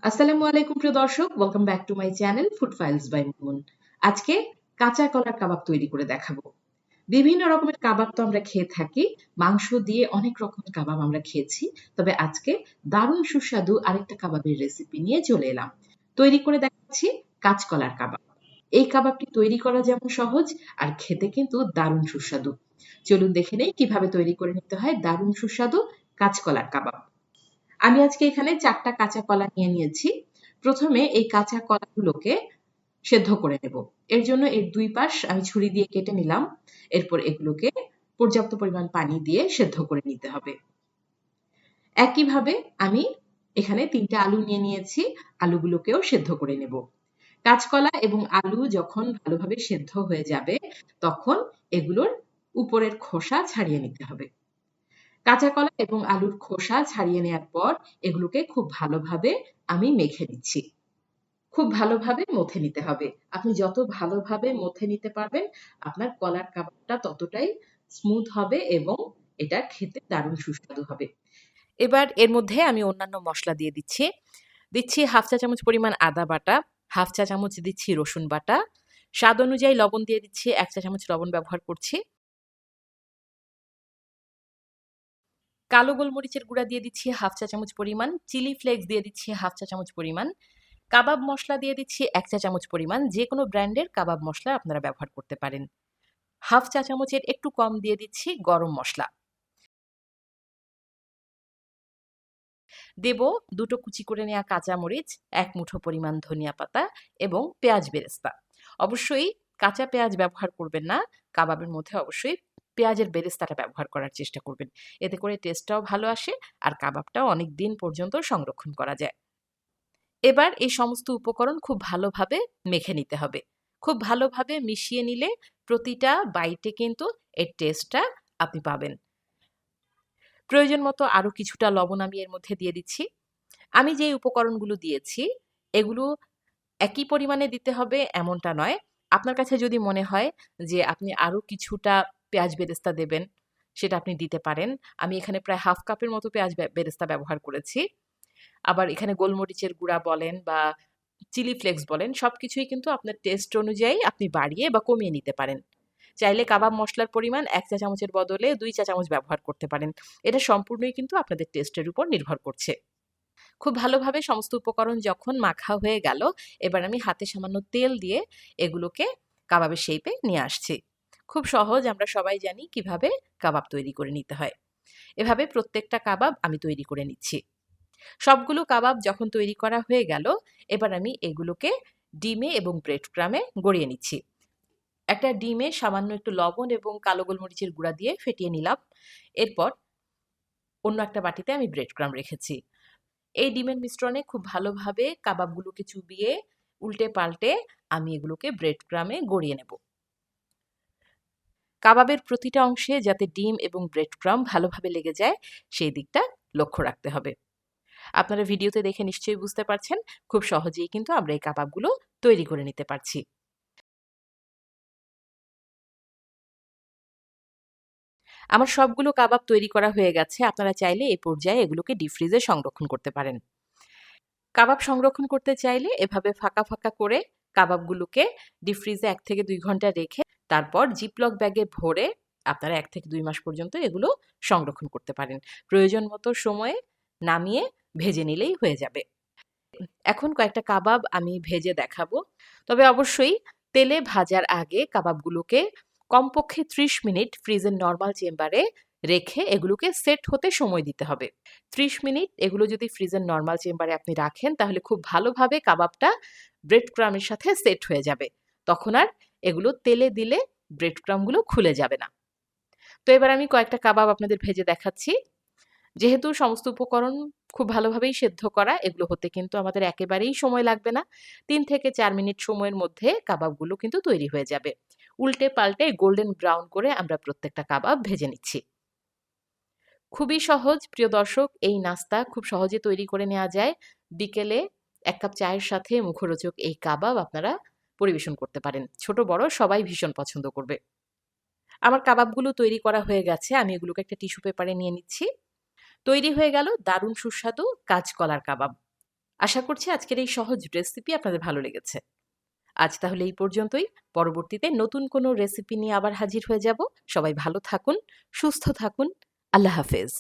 আসসালামু আলাইকুম প্রিয় দর্শক, welcome back to my channel food files by Moon. আজকে কাঁচা কলার কাবাব তৈরি করে দেখাবো। বিভিন্ন রকমের কাবাব তো আমরা খেয়ে থাকি, মাংস দিয়ে অনেক রকমের কাবাব আমরা খেয়েছি। তবে আজকে দারুণ সুস্বাদু আরেকটা কাবাবের রেসিপি নিয়ে চলে এলাম। তৈরি করে দেখাচ্ছি কাঁচকলার কাবাব। এই কাবাবটি তৈরি করা যেমন সহজ, আর খেতে কিন্তু দারুণ সুস্বাদু। চলুন দেখে নেই কিভাবে তৈরি করে নিতে হয় দারুণ সুস্বাদু কাঁচকলার কাবাব। আমি আজকে এখানে ৪টা কাঁচা কলা নিয়ে নিয়েছি। প্রথমে এই কাঁচা কলাগুলোকে সেদ্ধ করে নেব। এর জন্য এর ২ পাশ আমি ছুরি দিয়ে কেটে নিলাম। এরপর এগুলোকে পর্যাপ্ত পরিমাণ পানি দিয়ে সেদ্ধ করে নিতে হবে। একইভাবে আমি এখানে ৩টে আলু নিয়ে নিয়েছি। আলুগুলোকেও সেদ্ধ করে নেব। কাঁচকলা এবং আলু যখন ভালোভাবে সেদ্ধ হয়ে যাবে, তখন এগুলোর উপরের খোসা ছাড়িয়ে নিতে হবে। কাঁচা কলা এবং আলুর খোসা ছাড়িয়ে নেওয়ার পর এগুলোকে খুব ভালোভাবে আমি মেখে নিচ্ছি। খুব ভালোভাবে মথে নিতে হবে। আপনি যত ভালোভাবে মথে নিতে পারবেন, আপনার কলার কাবাবটা ততটাই স্মুথ হবে এবং এটা খেতে দারুণ সুস্বাদু হবে। এবার এর মধ্যে আমি অন্যান্য মসলা দিয়ে দিচ্ছি হাফ চা চামচ পরিমাণ আদা বাটা, হাফ চা চামচ দিচ্ছি রসুন বাটা, স্বাদ অনুযায়ী লবণ দিয়ে দিচ্ছি, ১ চা চামচ লবণ ব্যবহার করছি। কালো গোলমরিচের গুঁড়া দিয়ে দিচ্ছি হাফ চা চামচ পরিমাণ, চিলি ফ্লেক্স দিয়ে দিচ্ছি হাফ চা চামচ পরিমাণ, কাবাব মসলা দিয়ে দিচ্ছি ১ চা চামচ পরিমাণ, যে কোনো ব্র্যান্ডের কাবাব মসলা আপনারা ব্যবহার করতে পারেন। হাফ চা চামচের একটু কম দিয়ে দিচ্ছি গরম মসলা। দেব ২টো কুচি করে নেওয়া কাঁচামরিচ, ১ মুঠো পরিমাণ ধনিয়া পাতা এবং পেঁয়াজ বেরেস্তা। অবশ্যই কাঁচা পেঁয়াজ ব্যবহার করবেন না, কাবাবের মধ্যে অবশ্যই পেঁয়াজের বেরেস্তাটা ব্যবহার করার চেষ্টা করবেন। এতে করে টেস্টটাও ভালো আসে আর কাবাবটাও অনেক দিন পর্যন্ত সংরক্ষণ করা যায়। এবার এই সমস্ত উপকরণ খুব ভালোভাবে মেখে নিতে হবে। খুব ভালোভাবে মিশিয়ে নিলে প্রতিটা বাইটে কিন্তু এর টেস্টটা আপনি পাবেন। প্রয়োজন মতো আরও কিছুটা লবণ আমি এর মধ্যে দিয়ে দিচ্ছি। আমি যে উপকরণগুলো দিয়েছি এগুলো একই পরিমাণে দিতে হবে এমনটা নয়। আপনার কাছে যদি মনে হয় যে আপনি আরও কিছুটা পেঁয়াজ বেরেস্তা দেবেন, সেটা আপনি দিতে পারেন। আমি এখানে প্রায় হাফ কাপের মতো পেঁয়াজ বেরেস্তা ব্যবহার করেছি। আবার এখানে গোলমরিচের গুঁড়া বলেন বা চিলি ফ্লেক্স বলেন, সবকিছুই কিন্তু আপনার টেস্ট অনুযায়ী আপনি বাড়িয়ে বা কমিয়ে নিতে পারেন। চাইলে কাবাব মসলার পরিমাণ ১ চা চামচের বদলে ২ চা চামচ ব্যবহার করতে পারেন। এটা সম্পূর্ণই কিন্তু আপনাদের টেস্টের উপর নির্ভর করছে। খুব ভালোভাবে সমস্ত উপকরণ যখন মাখা হয়ে গেল, এবার আমি হাতে সামান্য তেল দিয়ে এগুলোকে কাবাবের শেপে নিয়ে আসছি। খুব সহজ, আমরা সবাই জানি কিভাবে কাবাব তৈরি করে নিতে হয়। এভাবে প্রত্যেকটা কাবাব আমি তৈরি করে নিচ্ছি। সবগুলো কাবাব যখন তৈরি করা হয়ে গেল, এবার আমি এগুলোকে ডিমে এবং ব্রেড ক্রামে গড়িয়ে নিচ্ছি। একটা ডিমে সামান্য একটু লবণ এবং কালো গোলমরিচের গুঁড়া দিয়ে ফেটিয়ে নিলাম। এরপর অন্য একটা বাটিতে আমি ব্রেড ক্রাম রেখেছি। এই ডিমের মিশ্রণে খুব ভালোভাবে কাবাবগুলোকে চুবিয়ে উল্টে পাল্টে আমি এগুলোকে ব্রেড ক্রামে গড়িয়ে নেব। কাবাবের প্রতিটা অংশে যাতে ডিম এবং ব্রেড ক্রাম ভালোভাবে লেগে যায়, সেই দিকটা লক্ষ্য রাখতে হবে। আপনারা ভিডিওতে দেখে নিশ্চয়ই বুঝতে পারছেন, খুব সহজেই কিন্তু আমরা এই কাবাবগুলো তৈরি করে নিতে পারছি। আমার সবগুলো কাবাব তৈরি করা হয়ে গেছে। আপনারা চাইলে এই পর্যায়ে এগুলোকে ডিপ ফ্রিজে সংরক্ষণ করতে পারেন। কাবাব সংরক্ষণ করতে চাইলে এভাবে ফাঁকা ফাঁকা করে কাবাবগুলোকে ডিপ ফ্রিজে ১ থেকে ২ ঘন্টা রেখে তারপর জিপলক ব্যাগে ভরে আপনারা ১ থেকে ২ মাস পর্যন্ত এগুলো সংরক্ষণ করতে পারেন। প্রয়োজন মতো সময়ে নামিয়ে ভেজে নিলেই হয়ে যাবে। এখন কয়েকটা কাবাব আমি ভেজে দেখাবো। তবে অবশ্যই তেলে ভাজার আগে কাবাবগুলোকে কমপক্ষে ৩০ মিনিট ফ্রিজের নরমাল চেম্বারে রেখে এগুলোকে সেট হতে সময় দিতে হবে। ৩০ মিনিট এগুলো যদি ফ্রিজের নরমাল চেম্বারে আপনি রাখেন, তাহলে খুব ভালোভাবে কাবাবটা ব্রেড ক্রামের সাথে সেট হয়ে যাবে। তখন আর এগুলো তেলে দিলে ব্রেড ক্রামগুলো খুলে যাবে না। তো এবার আমি কয়েকটা কাবাব আপনাদের ভেজে দেখাচ্ছি। যেহেতু সমস্ত উপকরণ খুব ভালোভাবেই সেদ্ধ করা, এগুলো হতে কিন্তু আমাদের একেবারেই সময় লাগবে না। ৩ থেকে ৪ মিনিট সময়ের মধ্যে কাবাবগুলো কিন্তু তৈরি হয়ে যাবে। উল্টে পাল্টে গোল্ডেন ব্রাউন করে আমরা প্রত্যেকটা কাবাব ভেজে নিচ্ছি। খুবই সহজ প্রিয় দর্শক, এই নাস্তা খুব সহজে তৈরি করে নেওয়া যায়। বিকেলে ১ কাপ চায়ের সাথে মুখরোচক এই কাবাব আপনারা পরিবেশন করতে পারেন। ছোট বড় সবাই ভীষণ পছন্দ করবে। আমার কাবাবগুলো তৈরি করা হয়ে গেছে। আমি এগুলোকে একটা টিস্যু পেপারে নিয়ে নিচ্ছি। তৈরি হয়ে গেল দারুণ সুস্বাদু কাঁচকলার কাবাব। আশা করছি আজকের এই সহজ রেসিপি আপনাদের ভালো লেগেছে। আজ তাহলে এই পর্যন্তই। পরবর্তীতে নতুন কোনো রেসিপি নিয়ে আবার হাজির হয়ে যাব। সবাই ভালো থাকুন, সুস্থ থাকুন। আল্লাহ হাফেজ।